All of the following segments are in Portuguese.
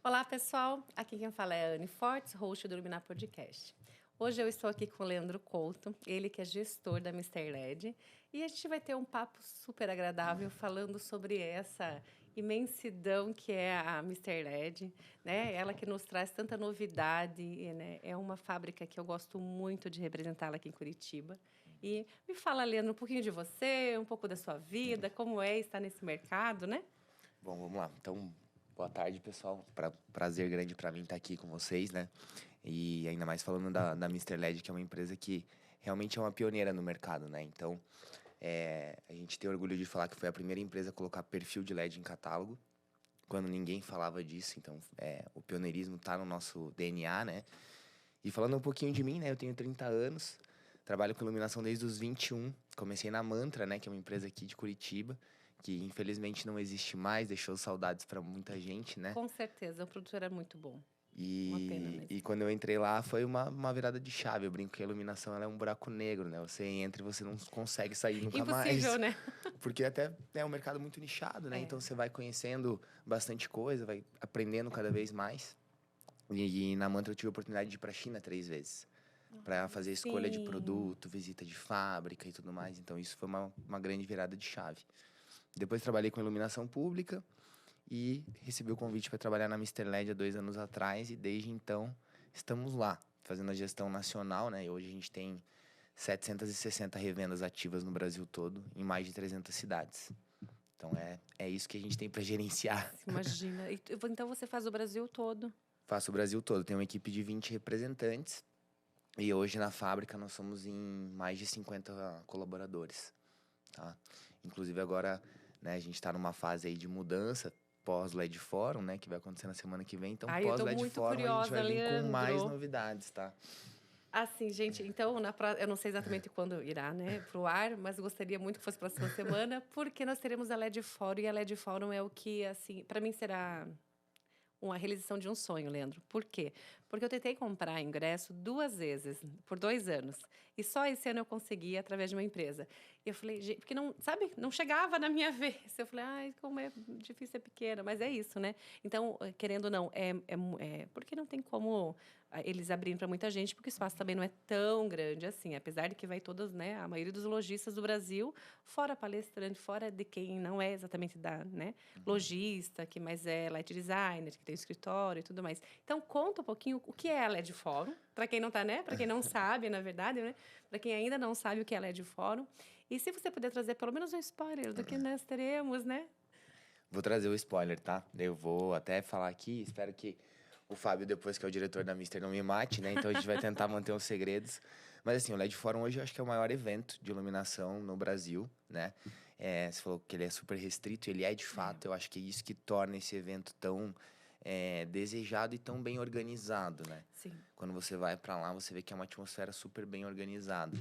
Olá, pessoal. Aqui quem fala é a Anne Fortes, host do Iluminar Podcast. Hoje eu estou aqui com o Leandro Couto, ele que é gestor da Mister LED, e a gente vai ter um papo super agradável falando sobre essa imensidão que é a Mister LED, né? Ela que nos traz tanta novidade, né? É uma fábrica que eu gosto muito de representá-la aqui em Curitiba. E me fala, Leandro, um pouquinho de você, um pouco da sua vida, como é estar nesse mercado, né? Bom, vamos lá. Então, boa tarde, pessoal. Prazer grande para mim estar aqui com vocês, né? E ainda mais falando da Mister LED, que é uma empresa que realmente é uma pioneira no mercado, né? Então, a gente tem orgulho de falar que foi a primeira empresa a colocar perfil de LED em catálogo, quando ninguém falava disso. Então, o pioneirismo está no nosso DNA, né? E falando um pouquinho de mim, né? Eu tenho 30 anos, trabalho com iluminação desde os 21. Comecei na Mantra, né? Que é uma empresa aqui de Curitiba, que infelizmente não existe mais, deixou saudades para muita gente, né? Com certeza, o produto era muito bom. Uma pena E, mesmo. e quando eu entrei lá, foi uma virada de chave. Eu brinco que a iluminação ela é um buraco negro, né? Você entra e você não consegue sair nunca Impossível, mais. né? Porque até é um mercado muito nichado, né? É. Então você vai conhecendo bastante coisa, vai aprendendo cada vez mais. E na Mantra eu tive a oportunidade de ir para a China 3 vezes, para fazer escolha de Sim. produto, visita de fábrica e tudo mais. Então isso foi uma grande virada de chave. Depois trabalhei com iluminação pública e recebi o convite para trabalhar na Mister LED há 2 anos atrás. E desde então estamos lá, fazendo a gestão nacional, né? E hoje a gente tem 760 revendas ativas no Brasil todo, em mais de 300 cidades. Então é isso que a gente tem para gerenciar. Imagina. Então você faz o Brasil todo. Faço o Brasil todo, tenho uma equipe de 20 representantes. E hoje na fábrica nós somos em mais de 50 colaboradores, tá? Inclusive agora, né, a gente está numa fase aí de mudança pós-LED Forum, né, que vai acontecer na semana que vem. Então, Ai, eu tô pós-LED muito Forum a gente curiosa, vai vir com mais Leandro. novidades, tá? Assim, gente, então, eu não sei exatamente quando irá, né, pro ar, mas eu gostaria muito que fosse próxima semana, porque nós teremos a LED Fórum, e a LED Fórum é o que, assim, para mim será uma realização de um sonho, Leandro. Por quê? Porque eu tentei comprar ingresso 2 vezes, por 2 anos. E só esse ano eu consegui através de uma empresa. E eu falei, gente, porque não, sabe, não chegava na minha vez. Eu falei, ai, como é difícil ser pequena, mas é isso, né? Então, querendo ou não, porque não tem como eles abrirem para muita gente, porque o espaço também não é tão grande assim, apesar de que vai todos, né, a maioria dos lojistas do Brasil, fora palestrante, fora de quem não é exatamente da, né, lojista, que mais é light designer, que tem escritório e tudo mais. Então, conta um pouquinho o que é a LED Fórum, para quem não tá, né, para quem não sabe, na verdade, né, para quem ainda não sabe o que é a LED Fórum. E se você puder trazer pelo menos um spoiler do que nós teremos, né? Vou trazer o spoiler, tá? Eu vou até falar aqui, espero que o Fábio, depois que é o diretor da Mister, não me mate, né? Então a gente vai tentar manter os segredos. Mas assim, o LED Forum hoje eu acho que é o maior evento de iluminação no Brasil, né? Você falou que ele é super restrito, ele é de fato. Eu acho que é isso que torna esse evento tão desejado e tão bem organizado, né? Sim. Quando você vai para lá, você vê que é uma atmosfera super bem organizada.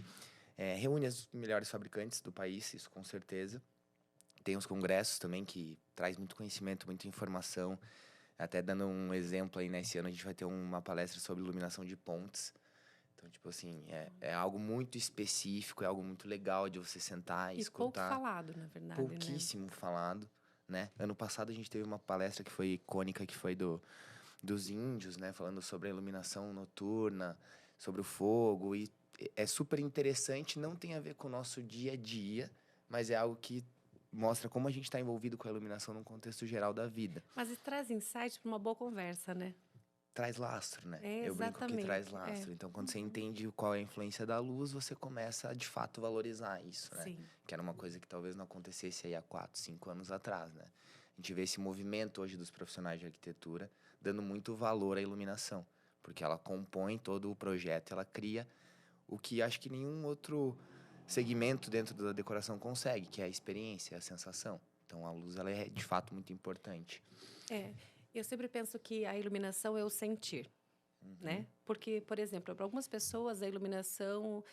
Reúne os melhores fabricantes do país, isso com certeza. Tem os congressos também que traz muito conhecimento, muita informação. Até dando um exemplo aí, nesse ano a gente vai ter uma palestra sobre iluminação de pontes. Então, tipo assim, é algo muito específico, é algo muito legal de você sentar e E pouco escutar. falado, na verdade, né? Pouquíssimo falado, né? Ano passado a gente teve uma palestra que foi icônica, que foi dos índios, né? Falando sobre a iluminação noturna, sobre o fogo. E é super interessante, não tem a ver com o nosso dia a dia, mas é algo que mostra como a gente está envolvido com a iluminação num contexto geral da vida. Mas traz insight para uma boa conversa, né? Traz lastro, né? É, Eu brinco que traz exatamente. É. lastro. Então, quando você entende qual é a influência da luz, você começa a, de fato, valorizar isso, né? Sim. Que era uma coisa que talvez não acontecesse aí há 4, 5 anos atrás, né? A gente vê esse movimento hoje dos profissionais de arquitetura dando muito valor à iluminação, porque ela compõe todo o projeto, ela cria o que acho que nenhum outro segmento dentro da decoração consegue, que é a experiência, a sensação. Então, a luz, ela é, de fato, muito importante. É. Eu sempre penso que a iluminação é o sentir. Né? Porque, por exemplo, para algumas pessoas a iluminação,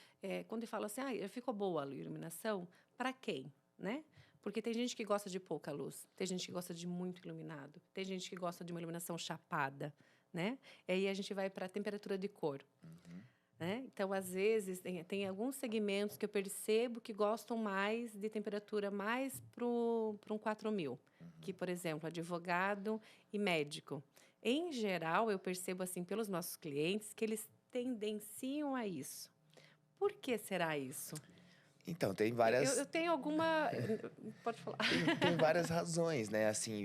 quando fala assim, ficou boa a iluminação, para quem, né? Porque tem gente que gosta de pouca luz, tem gente que gosta de muito iluminado, tem gente que gosta de uma iluminação chapada, né? E aí a gente vai para a temperatura de cor. Né? Então, às vezes, tem alguns segmentos que eu percebo que gostam mais de temperatura mais para um 4000. que, por exemplo, advogado e médico. Em geral, eu percebo assim pelos nossos clientes que eles tendenciam a isso. Por que será isso? Então, tem Eu várias, tenho alguma. Pode falar. tem várias razões, né? Assim,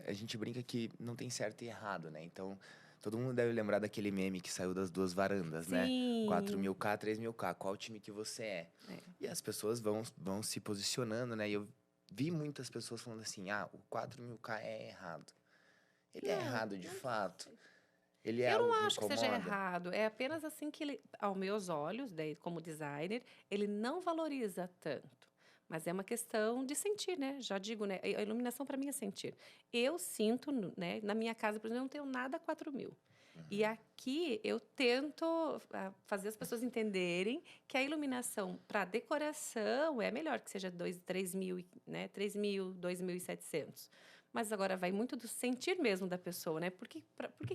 a gente brinca que não tem certo e errado, né? Então, todo mundo deve lembrar daquele meme que saiu das duas varandas, né? Sim. 4.000K, 3.000K, qual time que você é? É. E as pessoas vão se posicionando, né? E eu vi muitas pessoas falando assim, o 4.000K é errado. Ele é Não, errado de não fato? sei. Ele é Eu algo não que acho que seja incomoda? errado. É apenas assim que ele, aos meus olhos, daí, como designer, ele não valoriza tanto. Mas é uma questão de sentir, né? Já digo, né? A iluminação para mim é sentir. Eu sinto, né? Na minha casa, por exemplo, eu não tenho nada 4.000. E Uhum. aqui eu tento fazer as pessoas entenderem que a iluminação para decoração é melhor que seja 3.000, né? 3.000, 2.700. Mas agora vai muito do sentir mesmo da pessoa, né? Por que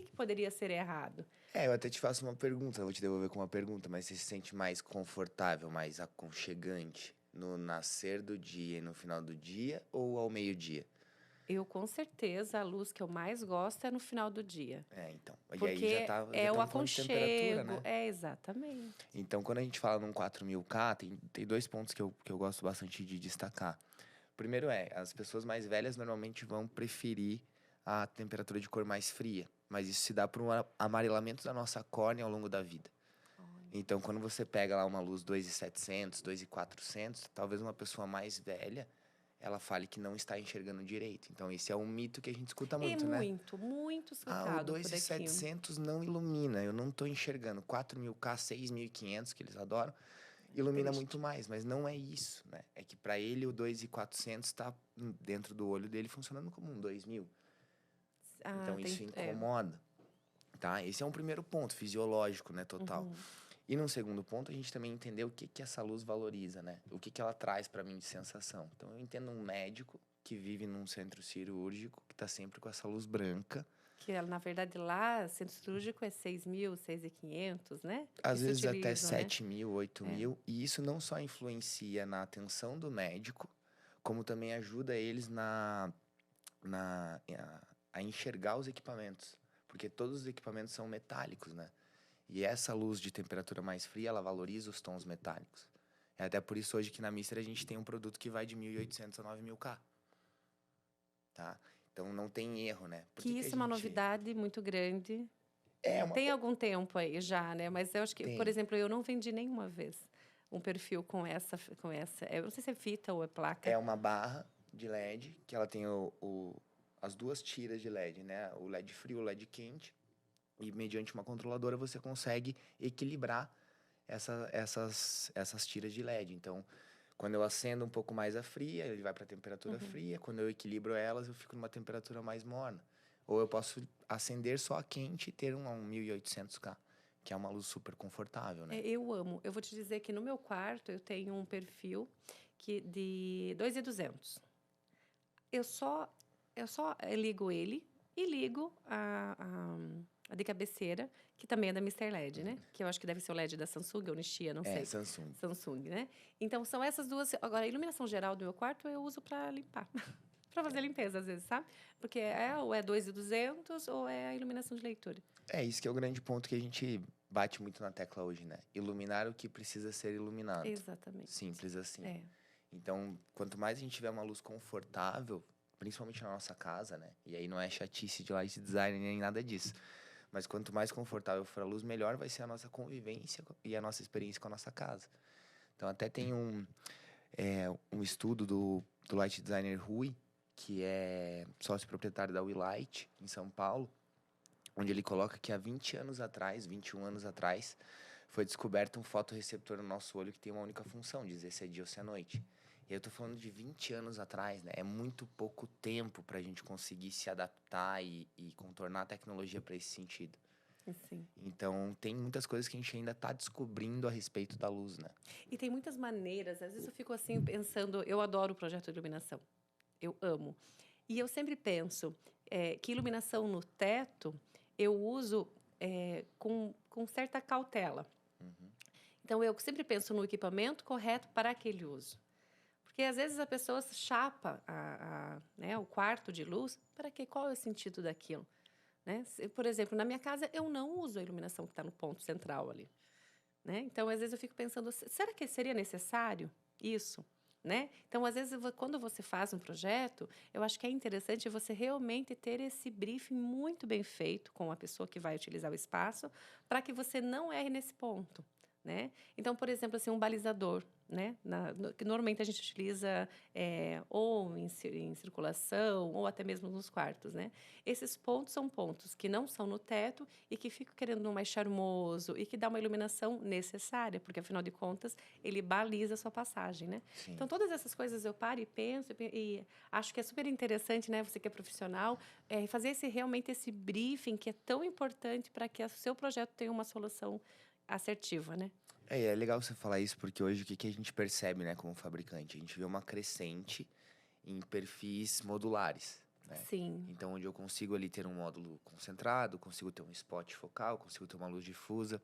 que poderia ser errado? Eu até te faço uma pergunta, eu vou te devolver com uma pergunta, mas você se sente mais confortável, mais aconchegante no nascer do dia e no final do dia ou ao meio-dia? Eu, com certeza, a luz que eu mais gosto é no final do dia. Então. E aí Porque já é o estamos falando de temperatura, aconchego. né? É, exatamente. Então, quando a gente fala num 4.000K, tem dois pontos que eu gosto bastante de destacar. Primeiro as pessoas mais velhas normalmente vão preferir a temperatura de cor mais fria, mas isso se dá por um amarelamento da nossa córnea ao longo da vida. Olha. Então, quando você pega lá uma luz 2.700, 2.400, talvez uma pessoa mais velha, ela fale que não está enxergando direito. Então, esse é um mito que a gente escuta É muito, né? muito, muito O escutado por aqui. 2.700 não ilumina, eu não estou enxergando. 4.000K, 6.500, que eles adoram, ilumina muito Triste. mais, mas não é isso, né? É que para ele o 2.400 está dentro do olho dele funcionando como um 2.000. Ah, Então, tem. isso É. incomoda, tá? Esse é um primeiro ponto, fisiológico, né, total. Uhum. E num segundo ponto, a gente também entender o que essa luz valoriza, né? O que ela traz para mim de sensação. Então, eu entendo um médico que vive num centro cirúrgico, que tá sempre com essa luz branca. Que, na verdade, lá, centro cirúrgico é 6.000, 6.500, né? Que Às se vezes até utilizam, né? 7.000, oito É. mil. E isso não só influencia na atenção do médico, como também ajuda eles na, a enxergar os equipamentos. Porque todos os equipamentos são metálicos, né? E essa luz de temperatura mais fria, ela valoriza os tons metálicos. É até por isso hoje que na Mister a gente tem um produto que vai de 1.800 a 9.000K, tá? Então não tem erro, né? Por Que que que a isso é uma gente... novidade muito grande. É uma... Tem algum tempo aí já, né? Mas eu acho que, por Tem. exemplo, eu não vendi nenhuma vez um perfil com essa. Eu não sei se é fita ou é placa. É uma barra de LED, que ela tem as duas tiras de LED, né? O LED frio, o LED quente. E mediante uma controladora você consegue equilibrar essas tiras de LED. Então, quando eu acendo um pouco mais a fria, ele vai para a temperatura Uhum. fria. Quando eu equilibro elas, eu fico numa temperatura mais morna. Ou eu posso acender só a quente e ter um 1.800K, que é uma luz super confortável, né? Eu amo. Eu vou te dizer que no meu quarto eu tenho um perfil de 2.200. Eu só ligo ele e ligo a de cabeceira, que também é da Mister LED, né? Que eu acho que deve ser o LED da Samsung ou Nishia, não sei. Samsung. Samsung, né? Então são essas duas. Agora, a iluminação geral do meu quarto eu uso para limpar. Para fazer limpeza, às vezes, sabe? Porque ou é 2.200 ou é a iluminação de leitura. Isso que é o grande ponto que a gente bate muito na tecla hoje, né? Iluminar o que precisa ser iluminado. Exatamente. Simples assim. É. Então, quanto mais a gente tiver uma luz confortável, principalmente na nossa casa, né? E aí não é chatice de light design nem nada disso. Mas quanto mais confortável for a luz, melhor vai ser a nossa convivência e a nossa experiência com a nossa casa. Então, até tem um estudo do light designer Rui, que é sócio proprietário da WeLight, em São Paulo, onde ele coloca que há 20 anos atrás, 21 anos atrás, foi descoberto um fotorreceptor no nosso olho que tem uma única função, dizer se é dia ou se é noite. E eu tô falando de 20 anos atrás, né? É muito pouco tempo para a gente conseguir se adaptar e contornar a tecnologia para esse sentido. Sim. Então, tem muitas coisas que a gente ainda está descobrindo a respeito da luz, né? E tem muitas maneiras. Às vezes eu fico assim pensando. Eu adoro o projeto de iluminação. Eu amo. E eu sempre penso que iluminação no teto eu uso com certa cautela. Uhum. Então, eu sempre penso no equipamento correto para aquele uso. Porque às vezes a pessoa chapa né, o quarto de luz, para quê? Qual é o sentido daquilo? Né? Por exemplo, na minha casa eu não uso a iluminação que está no ponto central ali. Né? Então, às vezes eu fico pensando, será que seria necessário isso? Né? Então, às vezes, quando você faz um projeto, eu acho que é interessante você realmente ter esse briefing muito bem feito com a pessoa que vai utilizar o espaço, para que você não erre nesse ponto. Né? Então, por exemplo, assim, um balizador, né? Que normalmente a gente utiliza ou em circulação, ou até mesmo nos quartos. Né? Esses pontos são pontos que não são no teto e que ficam querendo um mais charmoso e que dá uma iluminação necessária, porque, afinal de contas, ele baliza a sua passagem. Né? Sim. Então, todas essas coisas eu paro e penso, e acho que é super interessante, né? Você que é profissional, fazer realmente esse briefing que é tão importante para que o seu projeto tenha uma solução assertiva, né? É legal você falar isso, porque hoje o que a gente percebe, né, como fabricante? A gente vê uma crescente em perfis modulares, né? Sim. Então, onde eu consigo ali ter um módulo concentrado, consigo ter um spot focal, consigo ter uma luz difusa.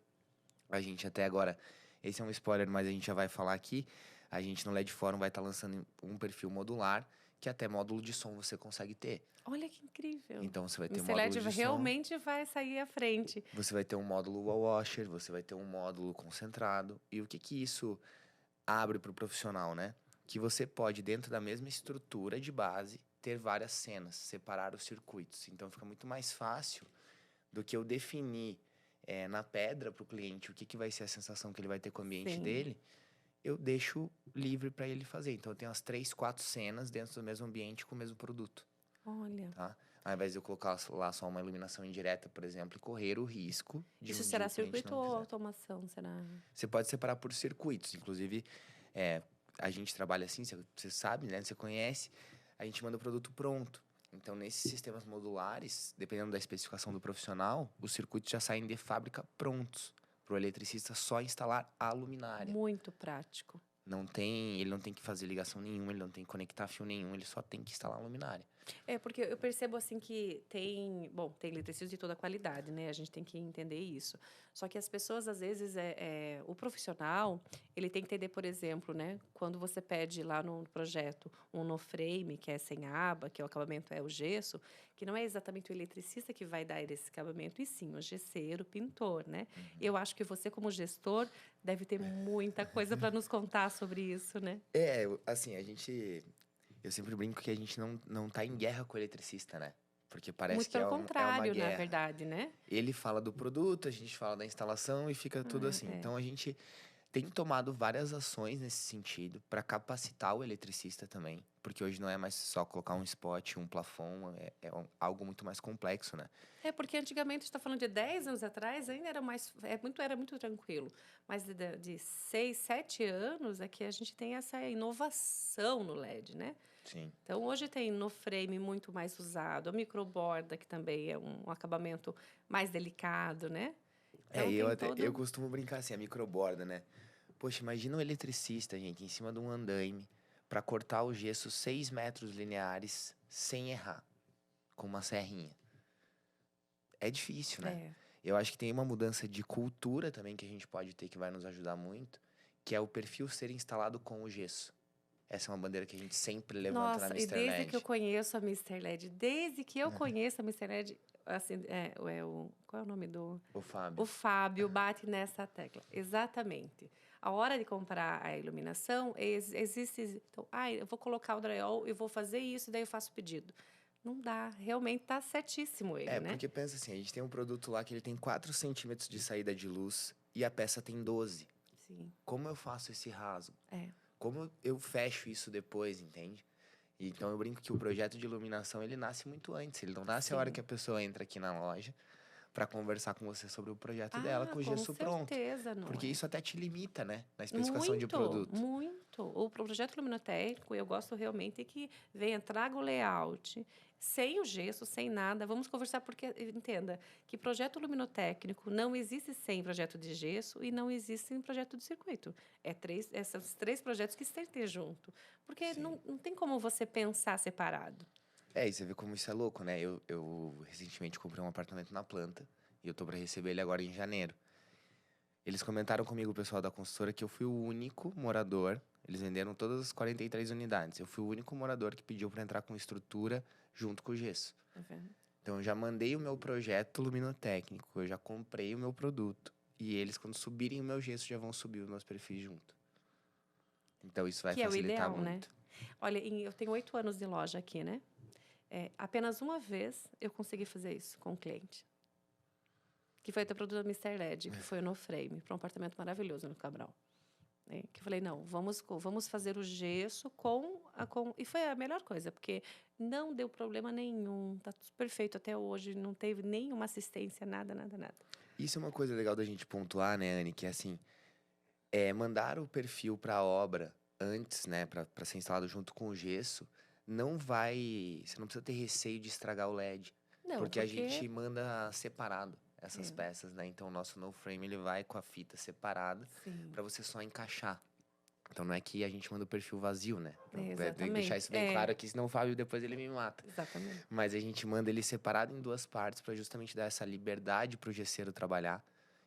A gente até agora, esse é um spoiler, mas a gente já vai falar aqui, a gente no LED Forum vai estar lançando um perfil modular, que até módulo de som você consegue ter. Olha que incrível. Então, você vai ter um Mr. módulo LED de som, realmente vai sair à frente. você vai ter um módulo wall washer, você vai ter um módulo concentrado. E o que isso abre para o profissional, né? Que você pode, dentro da mesma estrutura de base, ter várias cenas, separar os circuitos. Então, fica muito mais fácil do que eu definir na pedra para o cliente o que vai ser a sensação que ele vai ter com o ambiente Sim. dele. Eu deixo livre para ele fazer. Então, eu tenho as 3, 4 cenas dentro do mesmo ambiente com o mesmo produto. Olha. Tá? Ao invés de eu colocar lá só uma iluminação indireta, por exemplo, e correr o risco de Isso um será dia o cliente circuito não ou quiser. automação? Será? Você pode separar por circuitos. Inclusive, a gente trabalha assim, você sabe, né? Você conhece. A gente manda o produto pronto. Então, nesses sistemas modulares, dependendo da especificação do profissional, os circuitos já saem de fábrica prontos, para o eletricista só instalar a luminária. Muito prático. Ele não tem que fazer ligação nenhuma, ele não tem que conectar fio nenhum, ele só tem que instalar a luminária. Porque eu percebo assim que tem eletricistas de toda qualidade, né? A gente tem que entender isso. Só que as pessoas, às vezes, o profissional, ele tem que entender, por exemplo, né? Quando você pede lá no projeto um no-frame, que é sem aba, que o acabamento é o gesso, que não é exatamente o eletricista que vai dar esse acabamento, e sim o gesseiro, o pintor, né? E eu acho que você, como gestor, deve ter muita coisa para nos contar sobre isso, né? Assim, eu sempre brinco que a gente não tá em guerra com o eletricista, né? Porque parece Muito que é pelo uma contrário, na guerra. verdade, né? Ele fala do produto, a gente fala da instalação e fica tudo assim. Então, a gente tem tomado várias ações nesse sentido para capacitar o eletricista também. Porque hoje não é mais só colocar um spot, um plafond, algo muito mais complexo, né? Porque antigamente, a gente está falando de 10 anos atrás, ainda era muito tranquilo. Mas de 6, 7 anos é que a gente tem essa inovação no LED, né? Sim. Então, hoje tem no frame muito mais usado, a microborda, que também é um acabamento mais delicado, né? Então, Eu costumo brincar assim, a microborda, né? Poxa, imagina um eletricista, gente, em cima de um andaime, para cortar o gesso 6 metros lineares sem errar, com uma serrinha. É difícil, né? Eu acho que tem uma mudança de cultura também que a gente pode ter que vai nos ajudar muito, que é o perfil ser instalado com o gesso. Essa é uma bandeira que a gente sempre levanta na Nossa, Mr. e desde LED. que eu conheço a Mr. LED, assim, qual é o nome do... O Fábio. O Fábio bate nessa tecla, exatamente. A hora de comprar a iluminação, existe... Então, eu vou colocar o drywall, eu vou fazer isso, e daí eu faço o pedido. Não dá, realmente tá certíssimo ele, né? Porque pensa assim, a gente tem um produto lá que ele tem 4 centímetros de saída de luz e a peça tem 12. Sim. Como eu faço esse rasgo? É. Como eu fecho isso depois, entende? Então eu brinco que o projeto de iluminação, ele nasce muito antes. Ele não nasce a hora que a pessoa entra aqui na loja para conversar com você sobre o projeto dela com o gesso pronto. Porque isso até te limita, né? Na especificação de produto. Muito. O projeto luminotécnico, eu gosto realmente que venha, traga o layout, sem o gesso, sem nada. Vamos conversar, porque, entenda, que projeto luminotécnico não existe sem projeto de gesso e não existe sem projeto de circuito. Esses 3 projetos que têm que ter junto. Porque não tem como você pensar separado. E você vê como isso é louco, né? Eu recentemente comprei um apartamento na planta e eu tô para receber ele agora em janeiro. Eles comentaram comigo, o pessoal da consultora, que eu fui o único morador. Eles venderam todas as 43 unidades. Eu fui o único morador que pediu para entrar com estrutura junto com o gesso. Tá vendo? Então, eu já mandei o meu projeto luminotécnico, eu já comprei o meu produto. E eles, quando subirem o meu gesso, já vão subir os meus perfis junto. Então, isso vai Que é o facilitar ideal, né? muito. Olha, eu tenho 8 anos de loja aqui, né? Apenas uma vez eu consegui fazer isso com o cliente. Que foi até o produto da Mr. LED, que foi o No Frame, para um apartamento maravilhoso no Cabral. Que eu falei, não, vamos fazer o gesso e foi a melhor coisa, porque não deu problema nenhum, tá tudo perfeito até hoje, não teve nenhuma assistência, nada, nada, nada. Isso é uma coisa legal da gente pontuar, né, Anne? Que é assim, mandar o perfil para a obra antes, né, para ser instalado junto com o gesso, você não precisa ter receio de estragar o LED. Não, Porque a gente manda separado essas peças, né? Então, o nosso No Frame, ele vai com a fita separada sim, para você só encaixar. Então, não é que a gente manda o perfil vazio, né? Tem que exatamente. deixar isso bem claro aqui, senão o Fábio depois ele me mata. Exatamente. Mas a gente manda ele separado em 2 partes para justamente dar essa liberdade pro gesseiro trabalhar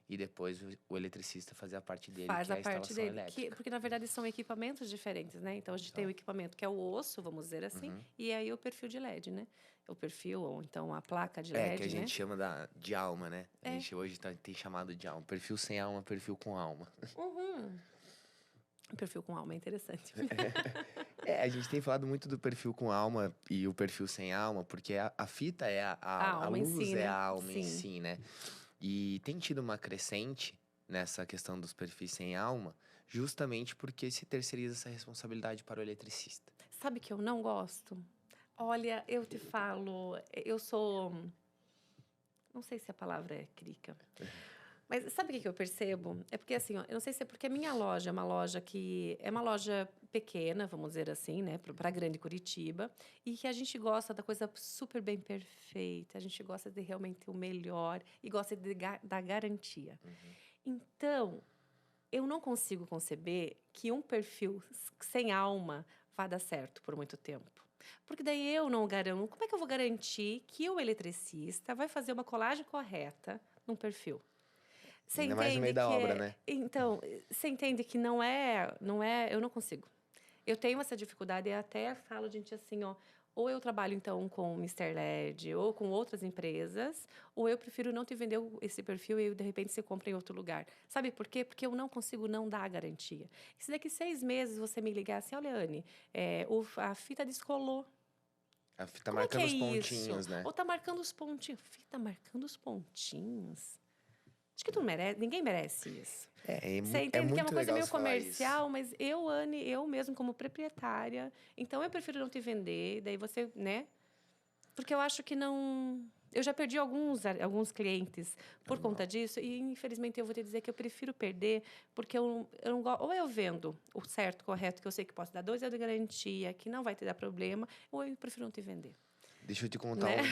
e depois o eletricista fazer a parte dele, Faz que é a a parte instalação dele, elétrica. porque na verdade são equipamentos diferentes, né? Então a gente tem o equipamento que é o osso, vamos dizer assim, e aí o perfil de LED, né? O perfil, ou então a placa de LED, que a gente né? chama de alma, né? A gente hoje tem chamado de alma. Perfil sem alma, perfil com alma. Perfil com alma é interessante. A gente tem falado muito do perfil com alma e o perfil sem alma, porque a fita é a alma em luz si, é né? a alma em Sim. si, né? E tem tido uma crescente nessa questão dos perfis sem alma, justamente porque se terceiriza essa responsabilidade para o eletricista. Sabe que eu não gosto? Olha, eu te falo, eu sou... Não sei se a palavra é crica. Mas sabe o que eu percebo? É porque, assim, ó, eu não sei se é porque a minha loja é uma loja que... É uma loja pequena, vamos dizer assim, né? Para a grande Curitiba. E que a gente gosta da coisa super bem perfeita. A gente gosta de realmente o melhor. E gosta da garantia. Então, eu não consigo conceber que um perfil sem alma vá dar certo por muito tempo. Porque daí eu não garanto. Como é que eu vou garantir que o eletricista vai fazer uma colagem correta num perfil? Você Ainda mais no meio entende da que obra, né? Então, você entende que não é, eu não consigo. Eu tenho essa dificuldade e até falo, gente, assim, ó, ou eu trabalho então com o Mr. LED ou com outras empresas, ou eu prefiro não te vender esse perfil e de repente você compra em outro lugar. Sabe por quê? Porque eu não consigo não dar a garantia. E se daqui 6 meses você me ligar assim, olha, Anne, a fita descolou. A fita Como é que marcando é os isso? pontinhos, né? Ou tá marcando os pontinhos. Fita marcando os pontinhos. Acho que tu não merece, ninguém merece isso. Você É entende que é uma muito coisa legal meio você falar isso. comercial, mas Anne, eu mesmo como proprietária, então eu prefiro não te vender, daí você, né? Porque eu acho que não... Eu já perdi alguns clientes por conta disso e, infelizmente, eu vou te dizer que eu prefiro perder porque eu não gosto... Ou eu vendo o certo, correto, que eu sei que posso dar 2 anos de garantia, que não vai te dar problema, ou eu prefiro não te vender. Deixa eu te contar Né?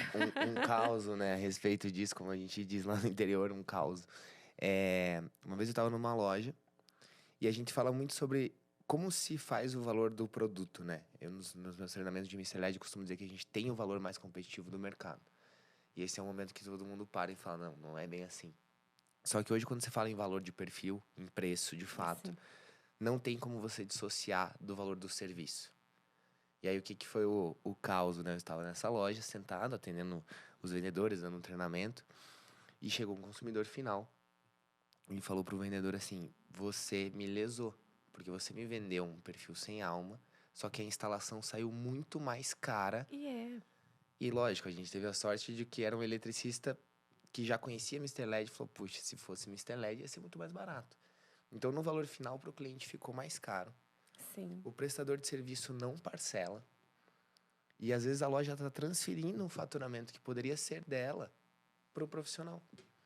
um caos, né, a respeito disso, como a gente diz lá no interior, um caos. Uma vez eu estava numa loja e a gente fala muito sobre como se faz o valor do produto, né? Eu, nos meus treinamentos de Mr. LED, costumo dizer que a gente tem o valor mais competitivo do mercado. E esse é um momento que todo mundo para e fala, não é bem assim. Só que hoje, quando você fala em valor de perfil, em preço, de fato, não tem como você dissociar do valor do serviço. E aí, o que foi o caos, né? Eu estava nessa loja, sentado, atendendo os vendedores, dando um treinamento, e chegou um consumidor final e falou pro vendedor assim, você me lesou, porque você me vendeu um perfil sem alma, só que a instalação saiu muito mais cara. E lógico, a gente teve a sorte de que era um eletricista que já conhecia Mr. LED e falou, puxa, se fosse Mr. LED ia ser muito mais barato. Então, no valor final, para o cliente ficou mais caro. Sim. O prestador de serviço não parcela. E às vezes a loja está transferindo um faturamento que poderia ser dela para o profissional.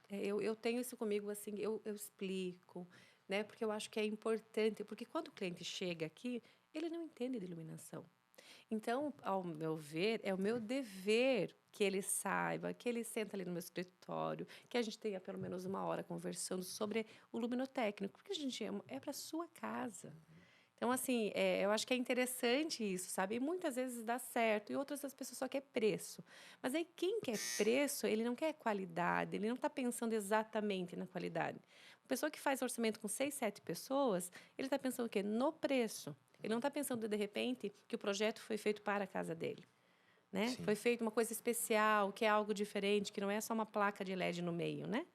Eu tenho isso comigo, assim, eu explico, né? Porque eu acho que é importante, porque quando o cliente chega aqui, ele não entende de iluminação. Então, ao meu ver, é o meu dever que ele saiba, que ele senta ali no meu escritório, que a gente tenha pelo menos 1 hora conversando sobre o luminotécnico, porque a gente é para sua casa. Então, assim, eu acho que é interessante isso, sabe? E muitas vezes dá certo, e outras as pessoas só querem preço. Mas aí, quem quer preço, ele não quer qualidade, ele não está pensando exatamente na qualidade. Uma pessoa que faz orçamento com 6, 7 pessoas, ele está pensando o quê? No preço. Ele não está pensando, de repente, que o projeto foi feito para a casa dele. Né? Sim. Foi feita uma coisa especial, que é algo diferente, que não é só uma placa de LED no meio, né?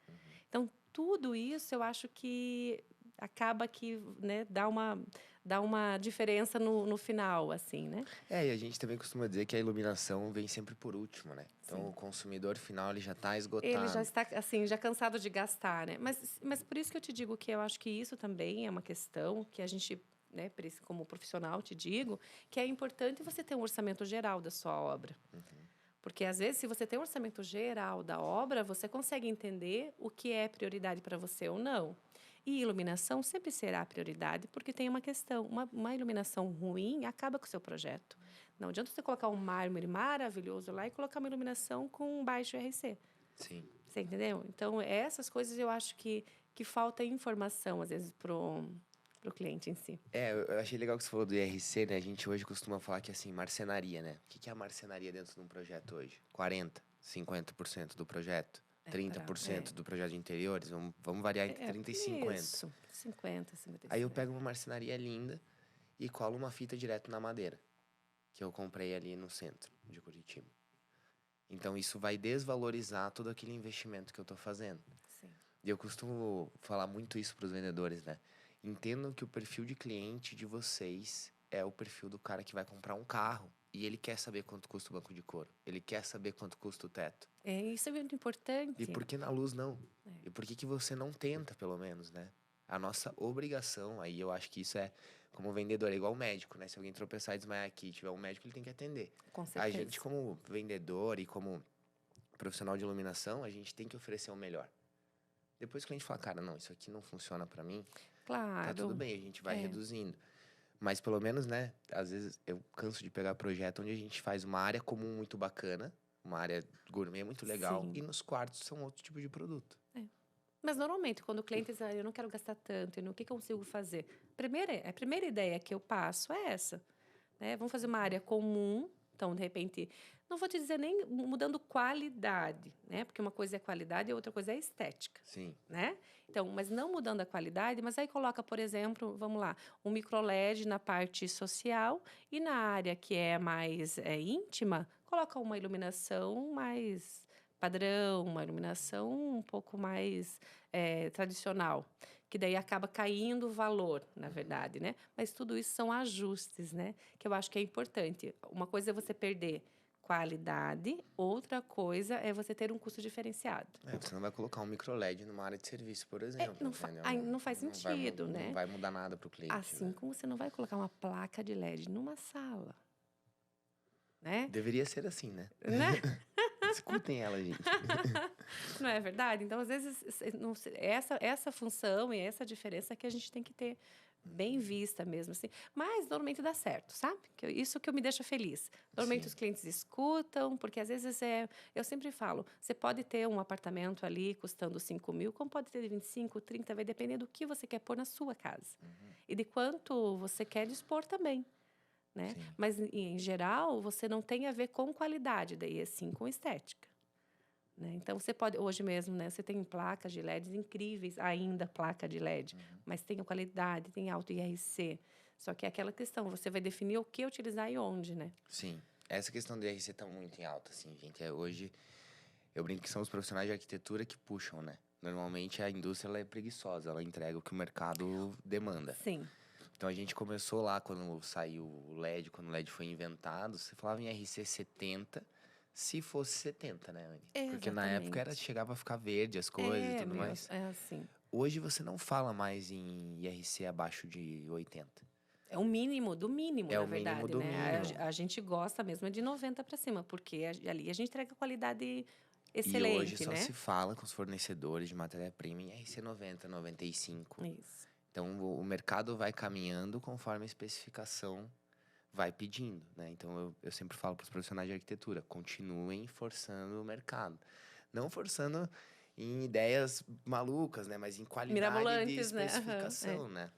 Então, tudo isso eu acho que acaba que, né, dá uma diferença no final, assim, né? E a gente também costuma dizer que a iluminação vem sempre por último, né? Então, Sim. o consumidor final, ele já está esgotado. Ele já está, assim, já cansado de gastar, né? Mas por isso que eu te digo que eu acho que isso também é uma questão que a gente, né, como profissional, te digo, que é importante você ter um orçamento geral da sua obra. Porque, às vezes, se você tem um orçamento geral da obra, você consegue entender o que é prioridade para você ou não. E iluminação sempre será prioridade, porque tem uma questão. Uma iluminação ruim acaba com o seu projeto. Não adianta você colocar um mármore maravilhoso lá e colocar uma iluminação com baixo RC. Sim. Você entendeu? Então, essas coisas eu acho que falta informação, às vezes, pro cliente em si. Eu achei legal que você falou do IRC, né? A gente hoje costuma falar que, assim, marcenaria, né? O que é a marcenaria dentro de um projeto hoje? 40%, 50% do projeto? 30% do projeto de interiores? Vamos variar entre 30% e 50%. Isso, 50, 55. Aí eu pego uma marcenaria linda e colo uma fita direto na madeira, que eu comprei ali no centro de Curitiba. Então, isso vai desvalorizar todo aquele investimento que eu tô fazendo. Sim. E eu costumo falar muito isso para os vendedores, né? Entendam que o perfil de cliente de vocês é o perfil do cara que vai comprar um carro e ele quer saber quanto custa o banco de couro. Ele quer saber quanto custa o teto. Isso é muito importante. E por que na luz não? E por que você não tenta, pelo menos, né? A nossa obrigação, aí eu acho que isso é, como vendedor, é igual médico, né? Se alguém tropeçar e desmaiar aqui e tiver um médico, ele tem que atender. Com certeza. A gente, como vendedor e como profissional de iluminação, a gente tem que oferecer o melhor. Depois que a gente fala, cara, não, isso aqui não funciona pra mim, claro. tá tudo bem, a gente vai reduzindo. Mas pelo menos, né, às vezes eu canso de pegar projeto onde a gente faz uma área comum muito bacana, uma área gourmet muito legal, Sim. e nos quartos são outro tipo de produto. Mas normalmente, quando o cliente diz, eu não quero gastar tanto, o que eu consigo fazer? A primeira ideia que eu passo é essa. Né? Vamos fazer uma área comum. Então, de repente, não vou te dizer nem mudando qualidade, né? Porque uma coisa é qualidade e outra coisa é estética. Sim. Né? Então, mas não mudando a qualidade, mas aí coloca, por exemplo, vamos lá, um micro LED na parte social e na área que é mais íntima, coloca uma iluminação mais padrão, uma iluminação um pouco mais tradicional, que daí acaba caindo o valor, na verdade, né? Mas tudo isso são ajustes, né? Que eu acho que é importante. Uma coisa é você perder qualidade, outra coisa é você ter um custo diferenciado. Você não vai colocar um micro LED numa área de serviço, por exemplo. Não faz sentido, né? Não vai mudar nada pro cliente. Assim como você não vai colocar uma placa de LED numa sala, né? Deveria ser assim, né? Escutem ela, gente. Não é verdade? Então, às vezes, essa função e essa diferença que a gente tem que ter bem vista mesmo, assim. Mas, normalmente, dá certo, sabe? Isso que eu me deixa feliz. Normalmente, Sim. os clientes escutam, porque, às vezes, eu sempre falo, você pode ter um apartamento ali custando 5 mil, como pode ter 25, 30, vai depender do que você quer pôr na sua casa. E de quanto você quer dispor também. Né? Mas, em geral, você não tem a ver com qualidade, daí sim com estética. Né? Então, você pode, hoje mesmo, né, você tem placas de LEDs incríveis, ainda placa de LED, mas tem a qualidade, tem alto IRC. Só que é aquela questão, você vai definir o que utilizar e onde, né? Sim, essa questão do IRC tá muito em alta, assim, gente. Hoje, eu brinco que são os profissionais de arquitetura que puxam, né? Normalmente, a indústria ela é preguiçosa, ela entrega o que o mercado demanda. Sim. Então, a gente começou lá, quando saiu o LED, quando o LED foi inventado, você falava em RC 70, se fosse 70, né, Anny? Porque na época chegava a ficar verde as coisas e tudo mais. É assim. Hoje, você não fala mais em IRC abaixo de 80. É o mínimo do mínimo, na verdade, mínimo do né? mínimo. A gente gosta mesmo de 90 para cima, porque ali a gente entrega qualidade excelente, E hoje só né? se fala com os fornecedores de matéria-prima em RC 90, 95. Isso. Então, o mercado vai caminhando conforme a especificação vai pedindo, né? Então, eu sempre falo para os profissionais de arquitetura, continuem forçando o mercado. Não forçando em ideias malucas, né? Mas em qualidade de especificação, né?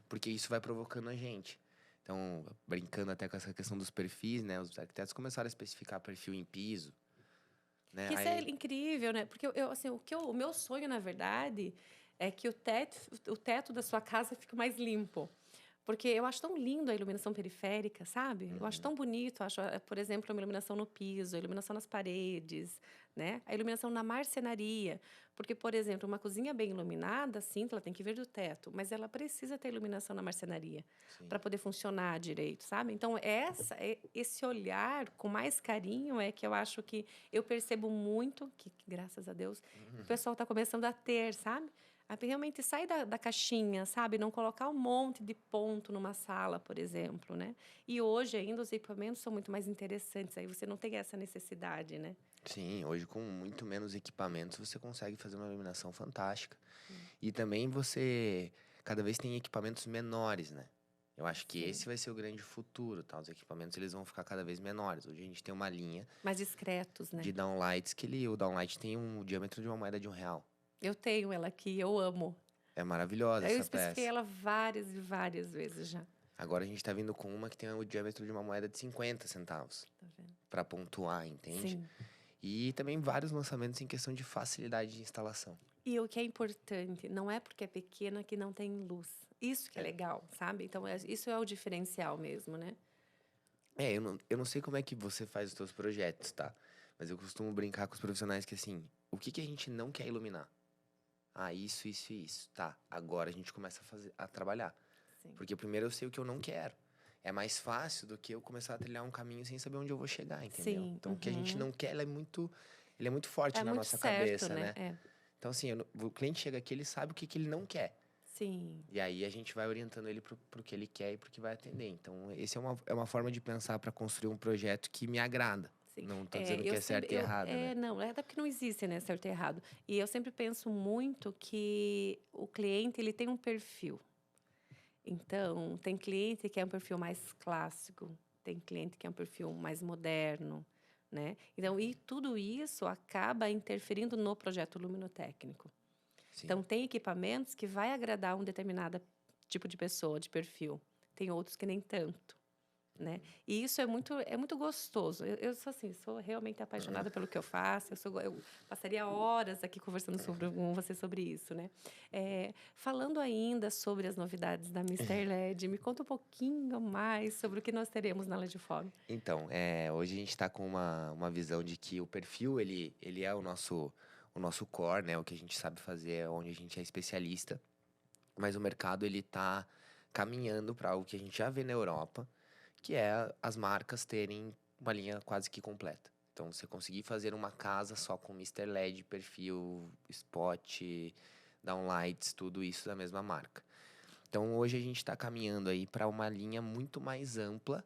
Porque isso vai provocando a gente. Então, brincando até com essa questão dos perfis, né? Os arquitetos começaram a especificar perfil em piso, né? Que isso é incrível, né? Porque assim, o meu sonho, na verdade, é que o teto da sua casa fique mais limpo. Porque eu acho tão lindo a iluminação periférica, sabe? Eu acho Uhum. tão bonito, acho, por exemplo, uma iluminação no piso, a iluminação nas paredes, né? A iluminação na marcenaria. Porque, por exemplo, uma cozinha bem iluminada, sim, ela tem que vir do teto, mas ela precisa ter iluminação na marcenaria Sim. para poder funcionar direito, sabe? Então, esse olhar com mais carinho é que eu acho que eu percebo muito, que graças a Deus, o Uhum. pessoal está começando a ter, sabe? A realmente sair da caixinha, sabe? Não colocar um monte de ponto numa sala, por exemplo, né? E hoje ainda os equipamentos são muito mais interessantes, aí você não tem essa necessidade, né? Sim, hoje com muito menos equipamentos você consegue fazer uma iluminação fantástica. Sim. E também você cada vez tem equipamentos menores, né? Eu acho que Sim. esse vai ser o grande futuro, tá? Os equipamentos eles vão ficar cada vez menores. Hoje a gente tem uma linha Mais discretos, né? de downlights o downlight tem um diâmetro de uma moeda de R$ 1. Eu tenho ela aqui, eu amo. É maravilhosa Eu essa especifiquei peça. ela várias e várias vezes já. Agora a gente tá vindo com uma que tem o diâmetro de uma moeda de 50 centavos Tá vendo? para pontuar, entende? Sim. E também vários lançamentos em questão de facilidade de instalação. E o que é importante, não é porque é pequena que não tem luz. Isso que é É. legal, sabe? Então, isso é o diferencial mesmo, né? Eu não sei como é que você faz os seus projetos, tá? Mas eu costumo brincar com os profissionais que assim, o que que a gente não quer iluminar? Ah, isso, isso e isso. Tá, agora a gente começa a trabalhar. Sim. Porque primeiro eu sei o que eu não quero. É mais fácil do que eu começar a trilhar um caminho sem saber onde eu vou chegar, entendeu? Sim. Então o que a gente Uhum. não quer, ele é muito forte É na muito nossa certo, cabeça, né? né? É. Então assim, o cliente chega aqui, ele sabe o que que ele não quer. Sim. E aí a gente vai orientando ele pro que ele quer e pro que vai atender. Então, esse é uma forma de pensar para construir um projeto que me agrada. Sim. Não tô É, dizendo que eu é certo sempre, e errado, né? não, é até porque não existe, né, certo e errado. E eu sempre penso muito que o cliente, ele tem um perfil. Então, tem cliente que é um perfil mais clássico, tem cliente que é um perfil mais moderno, né? Então, e tudo isso acaba interferindo no projeto luminotécnico. Sim. Então, tem equipamentos que vai agradar um determinado tipo de pessoa, de perfil. Tem outros que nem tanto, né? E isso é muito gostoso. Eu sou assim, sou realmente apaixonada pelo que eu faço. Eu passaria horas aqui conversando com você sobre isso, né? Falando ainda sobre as novidades da Mister LED, me conta um pouquinho mais sobre o que nós teremos na LED Forum. Então, hoje a gente está com uma visão de que o perfil, ele é o nosso core, né? O que a gente sabe fazer, é onde a gente é especialista. Mas o mercado, ele tá caminhando para algo que a gente já vê na Europa, que é as marcas terem uma linha quase que completa. Então, você conseguir fazer uma casa só com Mister LED, perfil, spot, downlights, tudo isso da mesma marca. Então, hoje a gente está caminhando aí para uma linha muito mais ampla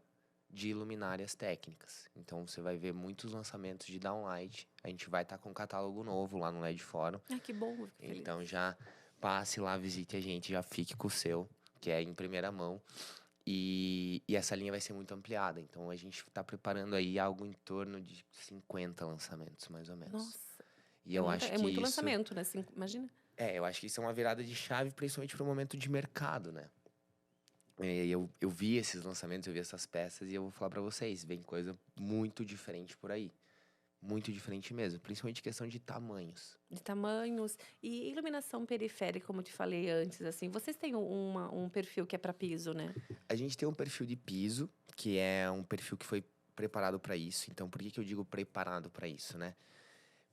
de luminárias técnicas. Então, você vai ver muitos lançamentos de downlight. A gente vai estar com um catálogo novo lá no LED Fórum. Ai, que bom, eu fico feliz. Então, já passe lá, visite a gente, já fique com o seu, que é em primeira mão. E essa linha vai ser muito ampliada. Então, a gente está preparando aí algo em torno de 50 lançamentos, mais ou menos. Nossa, E eu acho é que muito isso... lançamento, né? Assim, imagina. eu acho que isso é uma virada de chave, principalmente para o momento de mercado, né? Eu vi esses lançamentos, eu vi essas peças e eu vou falar para vocês, vem coisa muito diferente por aí. Muito diferente mesmo, principalmente questão de tamanhos. De tamanhos e iluminação periférica, como eu te falei antes, assim, vocês têm um perfil que é para piso, né? A gente tem um perfil de piso, que é um perfil que foi preparado para isso. Então, por que que eu digo preparado para isso, né?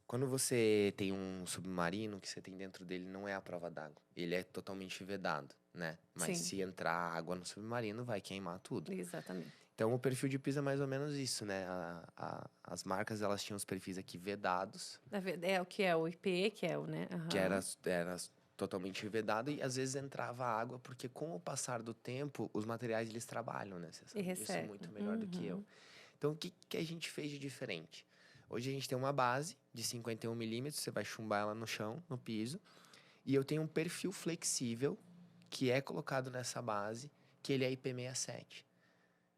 Quando você tem um submarino, o que você tem dentro dele não é a prova d'água. Ele é totalmente vedado, né? Mas Sim. se entrar água no submarino, vai queimar tudo. Exatamente. Então, o perfil de piso é mais ou menos isso, né? As marcas, elas tinham os perfis aqui vedados, É o que é o IP, que é o, né? que Aham. era totalmente vedado e às vezes entrava água, porque com o passar do tempo, os materiais eles trabalham, né? Você E sabe disso recebe. muito melhor do que eu. Uhum. Então, o que que a gente fez de diferente? Hoje a gente tem uma base de 51 milímetros, você vai chumbar ela no chão, no piso, e eu tenho um perfil flexível que é colocado nessa base, que ele é IP67.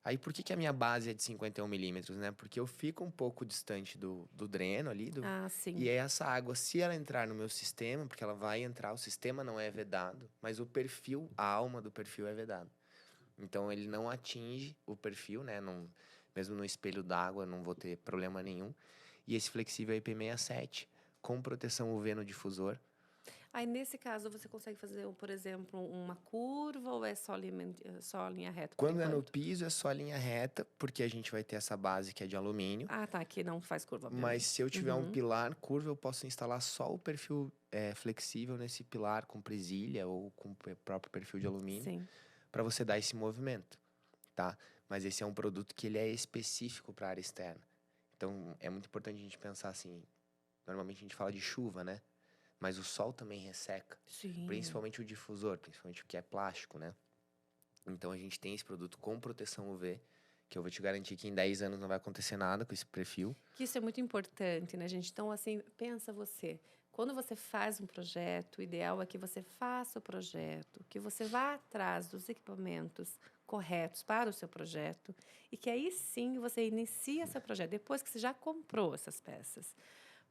Aí, por que que a minha base é de 51 milímetros, né? Porque eu fico um pouco distante do dreno ali, Ah, e sim. aí essa água, se ela entrar no meu sistema, porque ela vai entrar, o sistema não é vedado, mas o perfil, a alma do perfil é vedado. Então, ele não atinge o perfil, né? Não, mesmo no espelho d'água, não vou ter problema nenhum. E esse flexível é IP67, com proteção UV no difusor. Aí, nesse caso, você consegue fazer, por exemplo, uma curva ou é só linha reta, por Quando é no enquanto? piso, é só linha reta, porque a gente vai ter essa base que é de alumínio. Ah, tá, aqui não faz curva, Mas obviamente. se eu tiver um Uhum, pilar curvo, eu posso instalar só o perfil flexível nesse pilar com presilha ou com o próprio perfil de alumínio, sim. para você dar esse movimento, tá? Mas esse é um produto que ele é específico para a área externa. Então, é muito importante a gente pensar assim, normalmente a gente fala de chuva, né? Mas o sol também resseca, Sim. principalmente o difusor, principalmente o que é plástico, né? Então, a gente tem esse produto com proteção UV, que eu vou te garantir que em 10 anos não vai acontecer nada com esse perfil. Que isso é muito importante, né, gente? Então, assim, pensa você. Quando você faz um projeto, o ideal é que você faça o projeto, que você vá atrás dos equipamentos corretos para o seu projeto e que aí sim você inicia seu projeto, depois que você já comprou essas peças.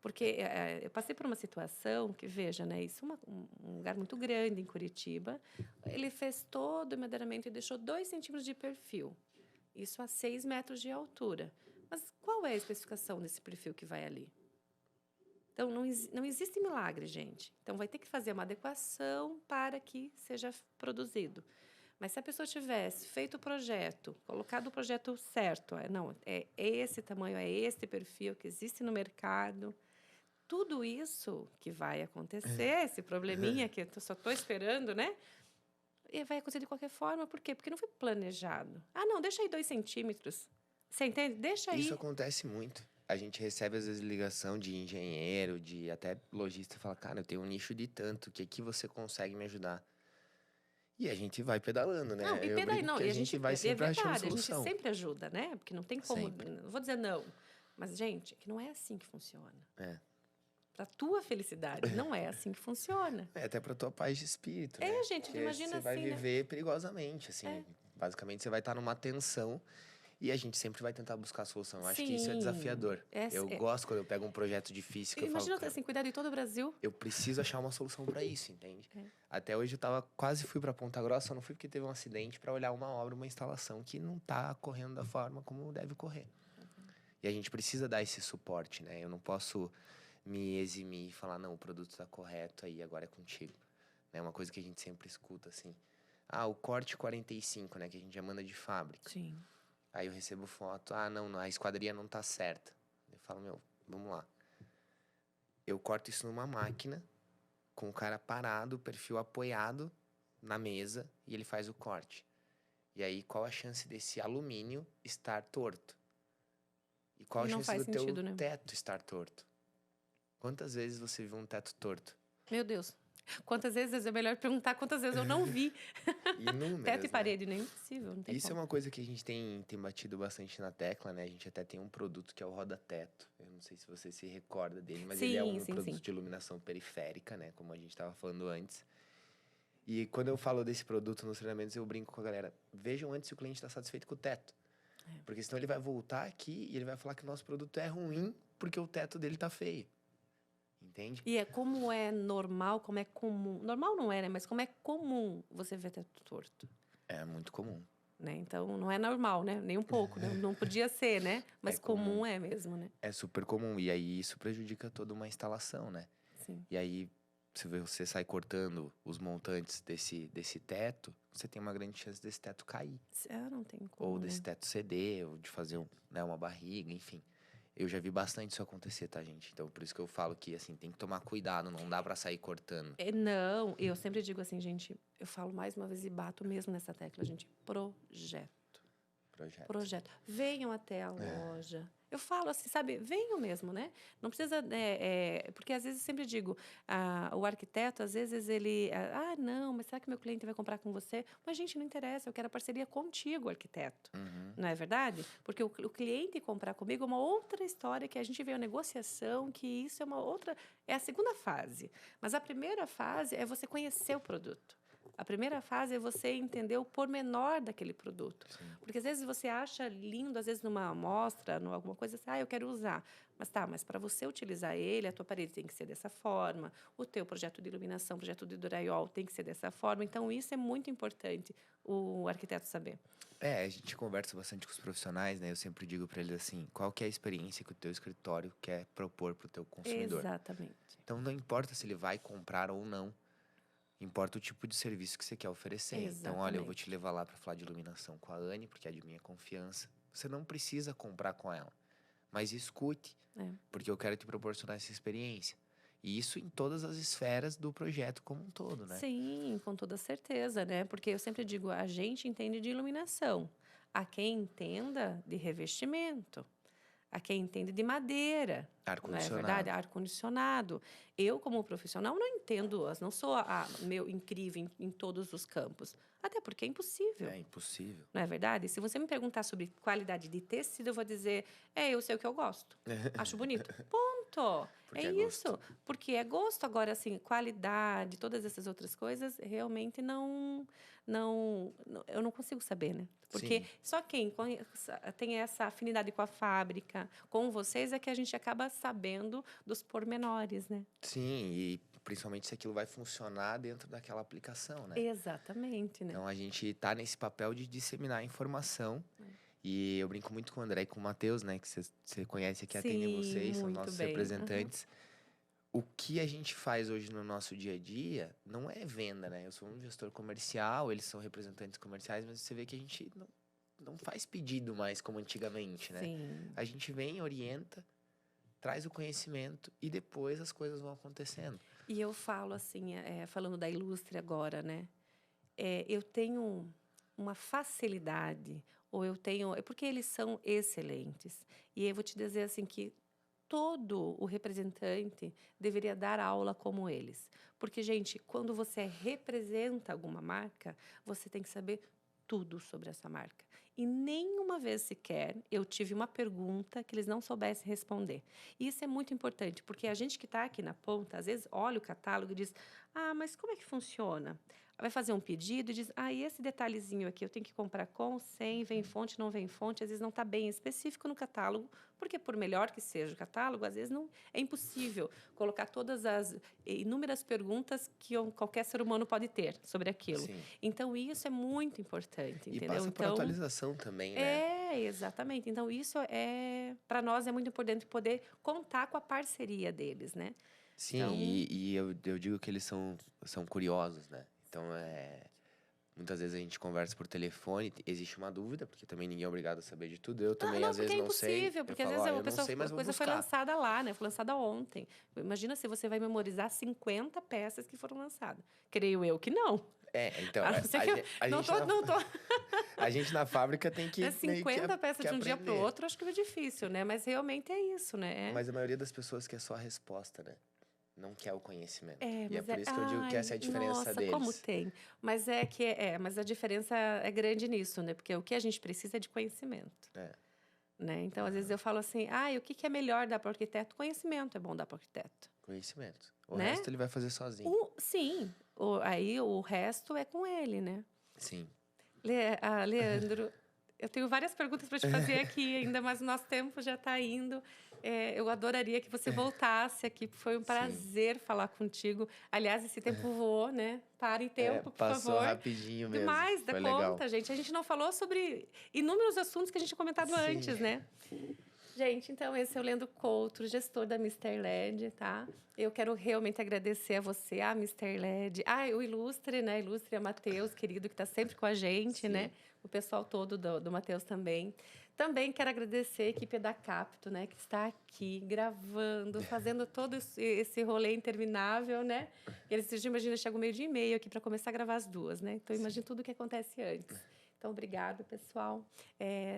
Porque eu passei por uma situação que, veja, né, isso é um lugar muito grande em Curitiba. Ele fez todo o emmadeiramento e deixou 2 centímetros de perfil. Isso a 6 metros de altura. Mas qual é a especificação desse perfil que vai ali? Então, não existe milagre, gente. Então, vai ter que fazer uma adequação para que seja produzido. Mas se a pessoa tivesse feito o projeto, colocado o projeto certo, não, é esse tamanho, é esse perfil que existe no mercado, tudo isso que vai acontecer, esse probleminha que eu só estou esperando, né? E vai acontecer de qualquer forma. Por quê? Porque não foi planejado. Ah, não, deixa aí 2 centímetros. Você entende? Deixa Isso aí. acontece muito. A gente recebe, às vezes, ligação de engenheiro, de até lojista, e fala, cara, eu tenho um nicho de tanto, o que que você consegue me ajudar? E a gente vai pedalando, Não, né? e Eu peraí, brinco não, que e a a gente gente, vai é sempre achando verdade, a gente solução. sempre ajuda, né? Porque não tem como, Sempre. não vou dizer não. Mas, gente, que não é assim que funciona. É. Para tua felicidade, não é assim que funciona. É até pra tua paz de espírito, É, né? gente, Porque imagina você vai assim, né? viver perigosamente, É, assim. Basicamente, você vai estar numa tensão e a gente sempre vai tentar buscar a solução. Eu acho que isso é sim. desafiador. Eu gosto quando eu pego um projeto difícil que eu falo, Imagina, cara, assim, cuidar de todo o Brasil. eu preciso achar uma solução pra isso, entende? É. Até hoje eu tava, quase fui pra Ponta Grossa, só não fui porque teve um acidente pra olhar uma obra, uma instalação que não tá correndo da forma como deve correr. E a gente precisa dar esse suporte, né? Eu não posso me eximir e falar, não, o produto tá correto aí, agora é contigo. É uma coisa que a gente sempre escuta, assim. Ah, o corte 45, né, que a gente já manda de fábrica. Sim. Aí eu recebo foto, ah, não, a esquadria não tá certa. Eu falo, meu, vamos lá. Eu corto isso numa máquina, com o cara parado, o perfil apoiado na mesa, e ele faz o corte. E aí, qual a chance desse alumínio estar torto? E qual E a não chance faz do teu sentido, né? teto estar torto? Quantas vezes você viu um teto torto? Meu Deus. Quantas vezes é melhor perguntar quantas vezes eu não vi. Teto e Inúmeras, né? parede, nem impossível, não tem Isso é como. uma coisa que a gente tem batido bastante na tecla, né? A gente até tem um produto que é o roda-teto. Eu não sei se você se recorda dele, mas ele é Sim, um sim, produto sim. de iluminação periférica, né? Como a gente estava falando antes. E quando eu falo desse produto nos treinamentos, eu brinco com a galera. Vejam antes se o cliente está satisfeito com o teto. Porque senão ele vai voltar aqui e ele vai falar que o nosso produto é ruim porque o teto dele tá feio. Entende? E é como é normal, como é comum. Normal não é, né? Mas como é comum você ver teto torto. É muito comum. Né? Então, não é normal, né? Nem um pouco, né? Não podia ser, né? É Mas comum. comum é mesmo, né? É super comum. E aí isso prejudica toda uma instalação, né? Sim. E aí, se você sai cortando os montantes desse teto, você tem uma grande chance desse teto cair. Ah, não tem como, Ou né? desse teto ceder, ou de fazer né, uma barriga, enfim. Eu já vi bastante isso acontecer, tá, gente? Então, por isso que eu falo que, assim, tem que tomar cuidado, não dá pra sair cortando. Não, eu sempre digo assim, gente, eu falo mais uma vez e bato mesmo nessa tecla, gente, projeto. Projeto. Projeto. Venham até a loja. Eu falo assim, sabe? Venham mesmo, né? Não precisa... porque às vezes eu sempre digo, o arquiteto, às vezes ele... não, mas será que meu cliente vai comprar com você? Mas, gente, não interessa, eu quero a parceria contigo, arquiteto. Uhum. Não é verdade? Porque o cliente comprar comigo é uma outra história, que a gente vê a negociação, que isso é uma outra... É a segunda fase. Mas a primeira fase é você conhecer o produto. A primeira fase é você entender o pormenor daquele produto. Sim. Porque às vezes você acha lindo, às vezes numa amostra, numa alguma coisa assim, eu quero usar. Mas para você utilizar ele, a tua parede tem que ser dessa forma, o teu projeto de iluminação, projeto de drywall tem que ser dessa forma. Então, isso é muito importante o arquiteto saber. A gente conversa bastante com os profissionais, né? Eu sempre digo para eles assim, qual que é a experiência que o teu escritório quer propor para o teu consumidor. Exatamente. Então, não importa se ele vai comprar ou não, importa o tipo de serviço que você quer oferecer. Exatamente. Então, olha, eu vou te levar lá para falar de iluminação com a Anne, porque é de minha confiança. Você não precisa comprar com ela, mas escute, porque eu quero te proporcionar essa experiência. E isso em todas as esferas do projeto como um todo, né? Sim, com toda certeza, né? Porque eu sempre digo, a gente entende de iluminação. Há quem entenda de revestimento. Há quem entende de madeira. Não é verdade? Ar-condicionado. Eu, como profissional, não entendo, não sou meu incrível em todos os campos. Até porque é impossível. É impossível. Não é verdade? Se você me perguntar sobre qualidade de tecido, eu vou dizer, eu sei o que eu gosto. Acho bonito. Ponto. Porque é isso. Gosto. Porque é gosto. Agora, assim, qualidade, todas essas outras coisas, realmente eu não consigo saber, né? Porque Sim. só quem tem essa afinidade com a fábrica, com vocês, é que a gente acaba sabendo dos pormenores, né? Sim, e principalmente se aquilo vai funcionar dentro daquela aplicação, né? Exatamente, né? Então, a gente tá nesse papel de disseminar a informação. E eu brinco muito com o André e com o Matheus, né? Que você conhece aqui, atendem vocês, são nossos representantes. O que a gente faz hoje no nosso dia a dia não é venda, né? Eu sou um gestor comercial, eles são representantes comerciais, mas você vê que a gente não faz pedido mais como antigamente, né? Sim. A gente vem, orienta, traz o conhecimento e depois as coisas vão acontecendo. E eu falo assim, falando da Ilustre agora, né? Eu tenho uma facilidade, porque eles são excelentes. E eu vou te dizer assim que todo o representante deveria dar aula como eles. Porque, gente, quando você representa alguma marca, você tem que saber tudo sobre essa marca. E nenhuma vez sequer eu tive uma pergunta que eles não soubessem responder. E isso é muito importante, porque a gente que está aqui na ponta, às vezes olha o catálogo e diz, mas como é que funciona? Vai fazer um pedido e diz, e esse detalhezinho aqui eu tenho que comprar com, sem, vem fonte, não vem fonte, às vezes não está bem específico no catálogo, porque por melhor que seja o catálogo, às vezes não é impossível colocar todas as inúmeras perguntas que qualquer ser humano pode ter sobre aquilo. Sim. Então, isso é muito importante, entendeu? E passa por atualização também, né? Exatamente. Então, isso para nós é muito importante poder contar com a parceria deles, né? Sim, então... e eu digo que eles são curiosos, né? Então, muitas vezes a gente conversa por telefone, existe uma dúvida, porque também ninguém é obrigado a saber de tudo. Eu também, às vezes, não sei. É impossível, porque às vezes a coisa foi buscar. lançada lá, né? Foi lançada ontem. Imagina se você vai memorizar 50 peças que foram lançadas. Creio eu que não. Então, a gente na fábrica tem que 50 peças de um dia para o aprender. outro, acho que é difícil, né? Mas realmente é isso, né? Mas a maioria das pessoas quer só a resposta, né? Não quer o conhecimento. E é mas por isso que eu digo que essa é a diferença deles. Como tem. Mas mas a diferença é grande nisso, né? Porque o que a gente precisa é de conhecimento. Né? Então, às vezes eu falo assim, o que é melhor dar para o arquiteto? Conhecimento é bom dar para o arquiteto. Conhecimento. O resto ele vai fazer sozinho. Sim. Aí o resto é com ele, né? Sim. Leandro, eu tenho várias perguntas para te fazer aqui ainda, mas o nosso tempo já está indo. Eu adoraria que você voltasse aqui. Foi um prazer falar contigo. Aliás, esse tempo voou, né? Pare tempo, por favor. Passou rapidinho mesmo. Demais da Foi conta, legal. gente. A gente não falou sobre inúmeros assuntos que a gente tinha comentado antes, né? Gente, então, esse é o Leandro Couto, gestor da Mr. LED, tá? Eu quero realmente agradecer a você, a Mr. LED, o Ilustre, né? Ilustre, a Matheus, querido, que está sempre com a gente, né? O pessoal todo do Matheus também. Também quero agradecer a equipe da Capto, né? Que está aqui gravando, fazendo todo esse rolê interminável, né? Eles, imagina, chegam 12:30 aqui para começar a gravar as 2, né? Então, imagina tudo o que acontece antes. Então, obrigado, pessoal.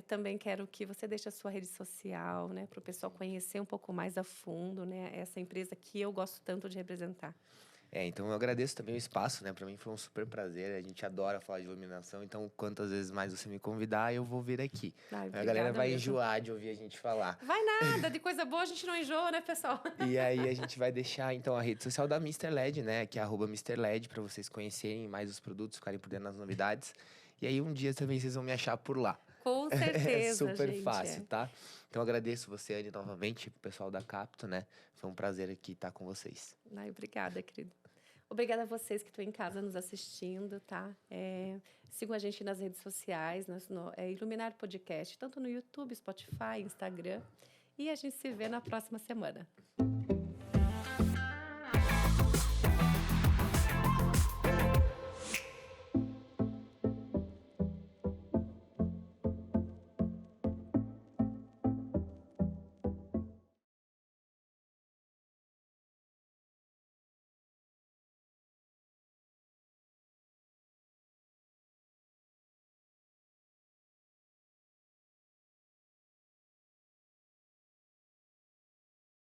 Também quero que você deixe a sua rede social, né? Para o pessoal conhecer um pouco mais a fundo, né? Essa empresa que eu gosto tanto de representar. Então eu agradeço também o espaço, né? Pra mim foi um super prazer. A gente adora falar de iluminação, então quantas vezes mais você me convidar, eu vou vir aqui. Ai, A galera vai mesmo. enjoar de ouvir a gente falar. Vai nada, de coisa boa a gente não enjoa, né, pessoal? E aí a gente vai deixar, então, a rede social da Mr. LED, né? Que é @MrLED, pra vocês conhecerem mais os produtos, ficarem por dentro das novidades. E aí um dia também vocês vão me achar por lá. Com certeza, É super gente, fácil, tá? Então agradeço você, Anne, novamente, pro pessoal da Capto, né? Foi um prazer aqui estar com vocês. Ai, obrigada, querido. Obrigada a vocês que estão em casa nos assistindo, tá? Sigam a gente nas redes sociais, Iluminar Podcast, tanto no YouTube, Spotify, Instagram. E a gente se vê na próxima semana.